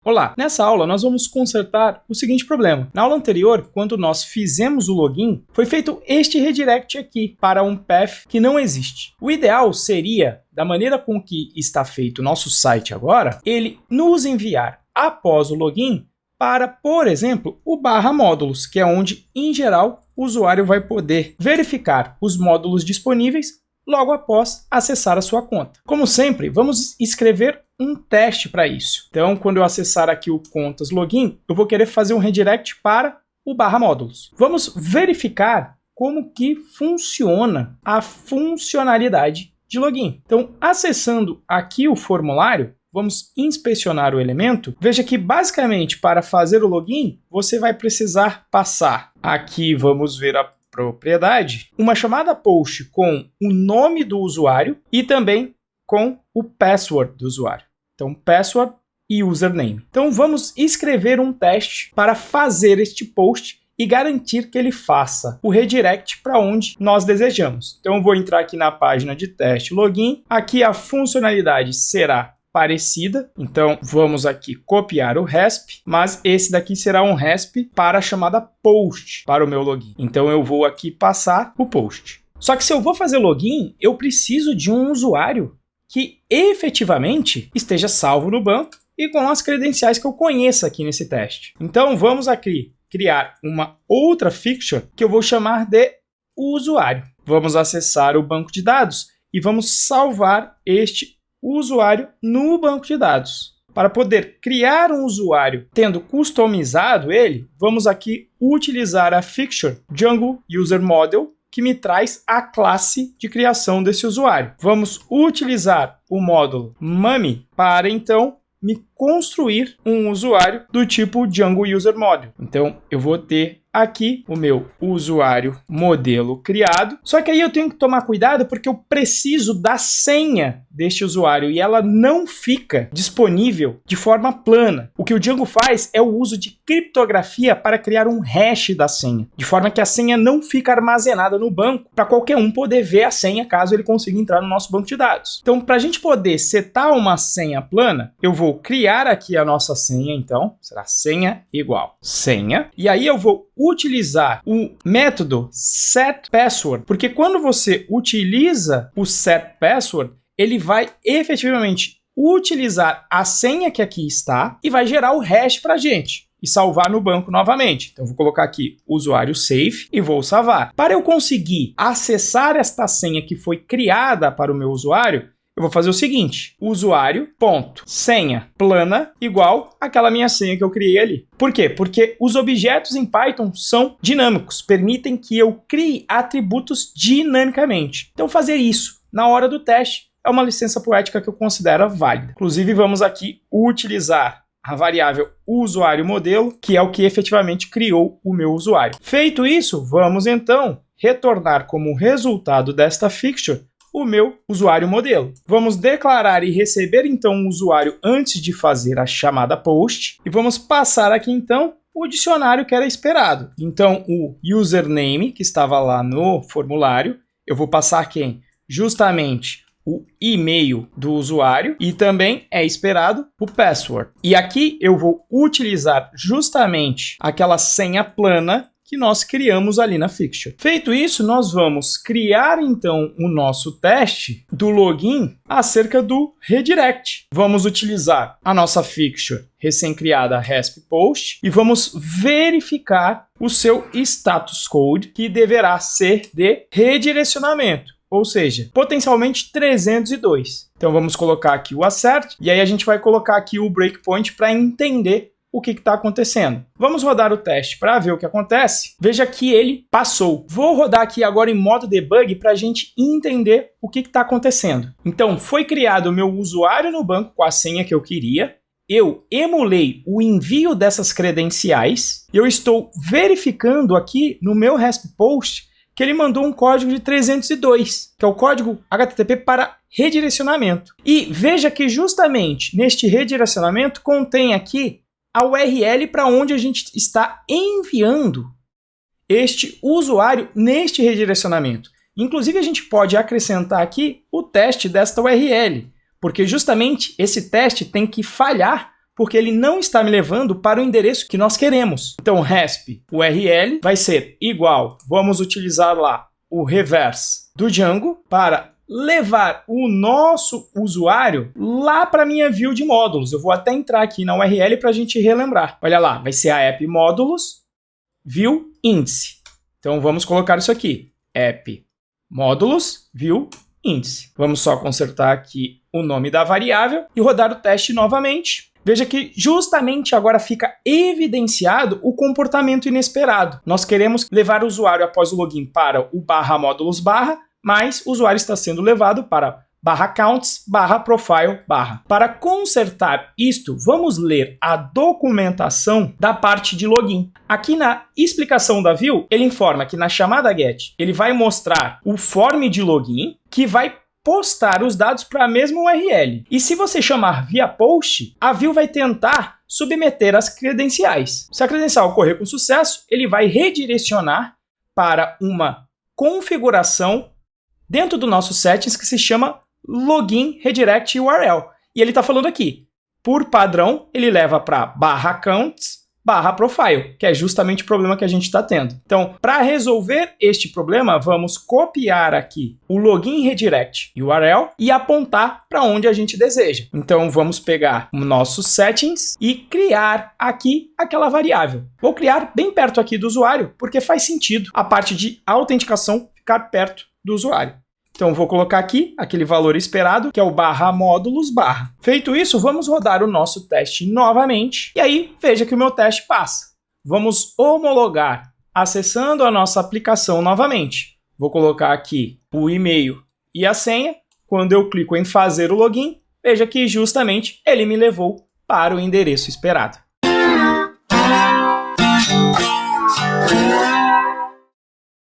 Olá, nessa aula nós vamos consertar o seguinte problema. Na aula anterior, quando nós fizemos o login, foi feito este redirect aqui para um path que não existe. O ideal seria, da maneira com que está feito o nosso site agora, ele nos enviar após o login para, por exemplo, o /módulos, que é onde, em geral, o usuário vai poder verificar os módulos disponíveis logo após acessar a sua conta. Como sempre, vamos escrever um teste para isso. Então, quando eu acessar aqui o contas login, eu vou querer fazer um redirect para o /módulos. Vamos verificar como que funciona a funcionalidade de login. Então, acessando aqui o formulário, vamos inspecionar o elemento. Veja que, basicamente, para fazer o login, você vai precisar passar. Aqui, vamos ver a propriedade, uma chamada post com o nome do usuário e também com o password do usuário. Então, password e username. Então, vamos escrever um teste para fazer este post e garantir que ele faça o redirect para onde nós desejamos. Então, eu vou entrar aqui na página de teste login. Aqui a funcionalidade será parecida, então vamos aqui copiar o RESP, mas esse daqui será um RESP para a chamada post para o meu login. Então eu vou aqui passar o post. Só que se eu vou fazer login, eu preciso de um usuário que efetivamente esteja salvo no banco e com as credenciais que eu conheça aqui nesse teste. Então vamos aqui criar uma outra fixture que eu vou chamar de usuário. Vamos acessar o banco de dados e vamos salvar este usuário no banco de dados. Para poder criar um usuário tendo customizado ele, vamos aqui utilizar a fixture Django User Model, que me traz a classe de criação desse usuário. Vamos utilizar o módulo Mummy para, então, me construir um usuário do tipo Django User Model. Então, eu vou ter aqui o meu usuário modelo criado. Só que aí eu tenho que tomar cuidado porque eu preciso da senha deste usuário e ela não fica disponível de forma plana. O que o Django faz é o uso de criptografia para criar um hash da senha, de forma que a senha não fica armazenada no banco para qualquer um poder ver a senha caso ele consiga entrar no nosso banco de dados. Então, para a gente poder setar uma senha plana, eu vou criar aqui a nossa senha, então, será senha igual senha, e aí eu vou utilizar o método setPassword, porque quando você utiliza o setPassword, ele vai efetivamente utilizar a senha que aqui está e vai gerar o hash para a gente e salvar no banco novamente. Então, vou colocar aqui usuário safe e vou salvar. Para eu conseguir acessar esta senha que foi criada para o meu usuário, eu vou fazer o seguinte, usuário.senha plana igual aquela minha senha que eu criei ali. Por quê? Porque os objetos em Python são dinâmicos, permitem que eu crie atributos dinamicamente. Então, fazer isso na hora do teste é uma licença poética que eu considero válida. Inclusive, vamos aqui utilizar a variável usuário modelo, que é o que efetivamente criou o meu usuário. Feito isso, vamos então retornar como resultado desta fixture o meu usuário modelo. Vamos declarar e receber então um usuário antes de fazer a chamada post e vamos passar aqui então o dicionário que era esperado. Então o username que estava lá no formulário, eu vou passar quem? Justamente o e-mail do usuário e também é esperado o password. E aqui eu vou utilizar justamente aquela senha plana que nós criamos ali na fixture. Feito isso, nós vamos criar então o nosso teste do login acerca do redirect. Vamos utilizar a nossa fixture recém-criada RESP post e vamos verificar o seu status code, que deverá ser de redirecionamento, ou seja, potencialmente 302. Então vamos colocar aqui o assert e aí a gente vai colocar aqui o breakpoint para entender o que está acontecendo. Vamos rodar o teste para ver o que acontece. Veja que ele passou. Vou rodar aqui agora em modo debug para a gente entender o que está acontecendo. Então, foi criado o meu usuário no banco com a senha que eu queria. Eu emulei o envio dessas credenciais. Eu estou verificando aqui no meu RESP post que ele mandou um código de 302, que é o código HTTP para redirecionamento. E veja que justamente neste redirecionamento contém aqui a URL para onde a gente está enviando este usuário neste redirecionamento. Inclusive, a gente pode acrescentar aqui o teste desta URL, porque justamente esse teste tem que falhar porque ele não está me levando para o endereço que nós queremos. Então, resp URL vai ser igual, vamos utilizar lá o reverse do Django para levar o nosso usuário lá para a minha view de módulos. Eu vou até entrar aqui na URL para a gente relembrar. Olha lá, vai ser a app módulos view índice. Então, vamos colocar isso aqui, app módulos view índice. Vamos só consertar aqui o nome da variável e rodar o teste novamente. Veja que justamente agora fica evidenciado o comportamento inesperado. Nós queremos levar o usuário após o login para o /módulos/, mas o usuário está sendo levado para /accounts, /profile, /. Para consertar isto, vamos ler a documentação da parte de login. Aqui na explicação da view, ele informa que na chamada get, ele vai mostrar o form de login, que vai postar os dados para a mesma URL. E se você chamar via post, a view vai tentar submeter as credenciais. Se a credencial ocorrer com sucesso, ele vai redirecionar para uma configuração dentro do nosso settings que se chama login redirect URL. E ele está falando aqui, por padrão, ele leva para /accounts, /profile, que é justamente o problema que a gente está tendo. Então, para resolver este problema, vamos copiar aqui o login redirect URL e apontar para onde a gente deseja. Então, vamos pegar o nosso settings e criar aqui aquela variável. Vou criar bem perto aqui do usuário, porque faz sentido a parte de autenticação ficar perto do usuário. Então, vou colocar aqui aquele valor esperado, que é o /módulos/. Feito isso, vamos rodar o nosso teste novamente. E aí, veja que o meu teste passa. Vamos homologar, acessando a nossa aplicação novamente. Vou colocar aqui o e-mail e a senha. Quando eu clico em fazer o login, veja que justamente ele me levou para o endereço esperado.